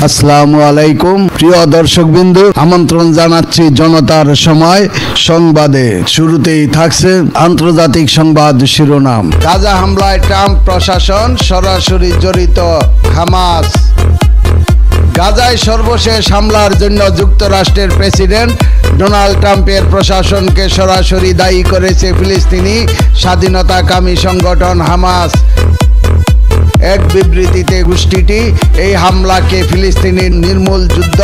আসসালামু আলাইকুম প্রিয় দর্শকবৃন্দ, আমন্ত্রণ জানাচ্ছি জনতার সময় সংবাদে। শুরুতেই থাকছে আন্তর্জাতিক সংবাদ শিরোনাম। গাজা হামলায় ট্রাম্প প্রশাসন সরাসরি জড়িত হামাস। গাজায় সর্বশেষ হামলার জন্য যুক্তরাষ্ট্রের প্রেসিডেন্ট ডোনাল্ড ট্রাম্পের প্রশাসনকে সরাসরি দায়ী করেছে ফিলিস্তিনি স্বাধীনতাকামী সংগঠন হামাস। এক বিবৃতিতে গোষ্ঠীটি এই হামলাকে ফিলিস্তিনের নির্মূল যুদ্ধ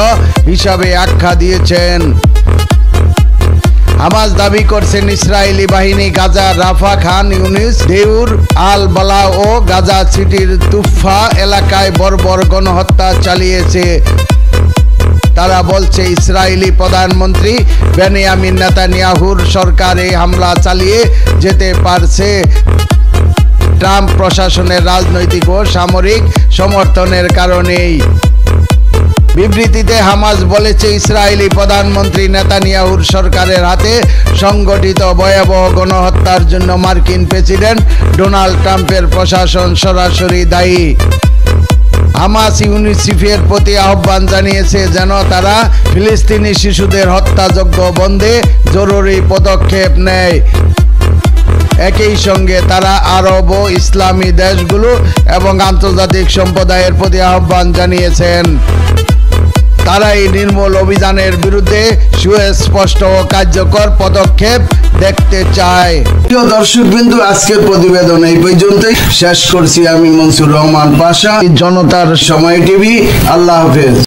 হিসাবে আখ্যা দিয়েছেন। হামাস দাবি করছেন ইসরায়েলি বাহিনী গাজার রাফা, খান ইউনিস, দেউর আল বালা ও গাজা সিটির তুফা এলাকায় বর্বর গণহত্যা চালিয়েছে। তারা বলছে ইসরায়েলি প্রধানমন্ত্রী বেনিয়ামিন নেতানিয়াহুর সরকার এই হামলা চালিয়ে যেতে পারছে ট্রাম্প প্রশাসনের রাজনৈতিক ও সামরিক সমর্থনের কারণেই। বিবৃতিতে হামাস বলেছে ইসরায়েলি প্রধানমন্ত্রী নেতানিয়াহুর সরকারের হাতে সংগঠিত ভয়াবহ গণহত্যার জন্য মার্কিন প্রেসিডেন্ট ডোনাল্ড ট্রাম্পের প্রশাসন সরাসরি দায়ী। হামাস ইউনিসেফের প্রতি আহ্বান জানিয়েছে যেন তারা ফিলিস্তিনি শিশুদের হত্যাযজ্ঞ বন্ধে জরুরি পদক্ষেপ নেয়। একই সঙ্গে তারা আরব ও ইসলামী দেশগুলো এবং আন্তর্জাতিক সম্প্রদায়ের প্রতি আহ্বান জানিয়েছেন তারা এই নির্মূল অভিযানের বিরুদ্ধে সুস্পষ্ট ও কার্যকর পদক্ষেপ দেখতে চায়। প্রিয় দর্শকবৃন্দ, আজকের প্রতিবেদন এই পর্যন্তই শেষ করছি। আমি মনসুর রহমান পাশা, জনতার সময় টিভি। আল্লাহ হাফেজ।